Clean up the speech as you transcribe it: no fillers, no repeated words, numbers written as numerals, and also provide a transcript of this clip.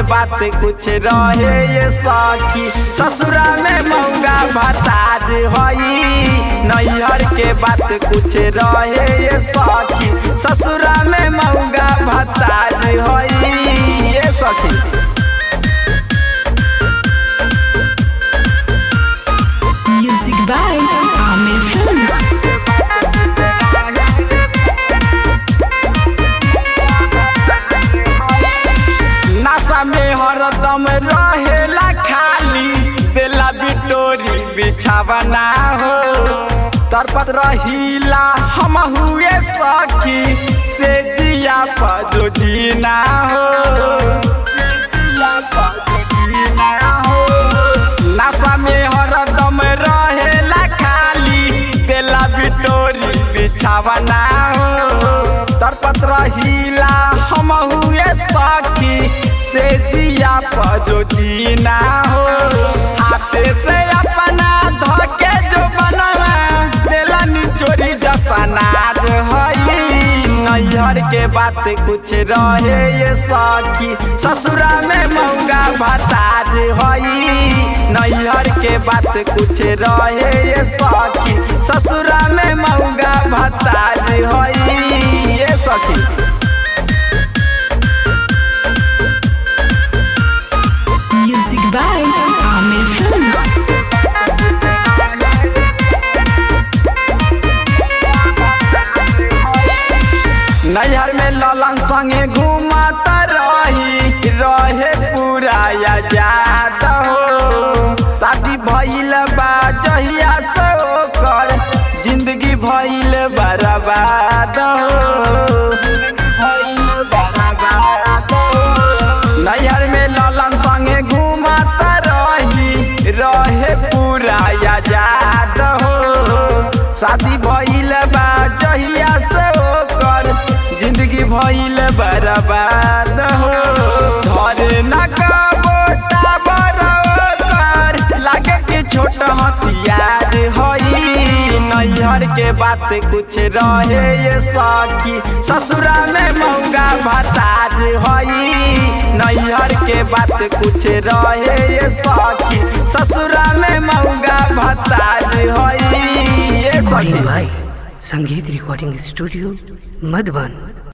बात कुछ रहे ये सखी, ससुरा में मौगा भतार हई। नैहर के बात कुछ रहे ये सखी, ससुरा में मौगा भतार हई ये सखी। Music by Amir Films। नशा में हरदम रहेला खाली, देला बिटोरी बिछावना हो। तरपत रहीला हम हुए सखी, से जिया पर रोजीना हो, से जिया पर रोजीना हो। नशा में हरदम रहेला खाली, देला बिटोरी बिछावना हो। तरपत रहीला हम हुए सखी, से जिया पर रोजीना हो। हाथे से अपना धके जो बनवा, देला निचोरी जसनार हई। नैहर के बात कुछ रहे ये सखी, ससुरा में मौगा भतार हई। नैहर के बात कुछ रहे ये सखी, ससुरा में मौगा भतार हई ये सखी। Music by Amir Films। नैहर में ललन संगे घूमता रहे पूरा आजाद हो। शादी भइल बा जहिया से ओकर, जिंदगी भइल बर्बाद हो। नैहर में ललन संगे घूमता रहे पूरा आजाद हो। शादी भइल बा जहिया से ओकर, जिंदगी भइल बर्बाद हो। धरे न बोटा बरोकर, लागे कि छोट हथियार हई। नैहर के बात कुछ रहे ये सखी, ससुरा में मौगा भतार हई। नैहर के बात कुछ रहे ये सखी, ससुरा में मौगा भतार हई ये सखी। भाई संगीत रिकॉर्डिंग स्टूडियो मधुबन।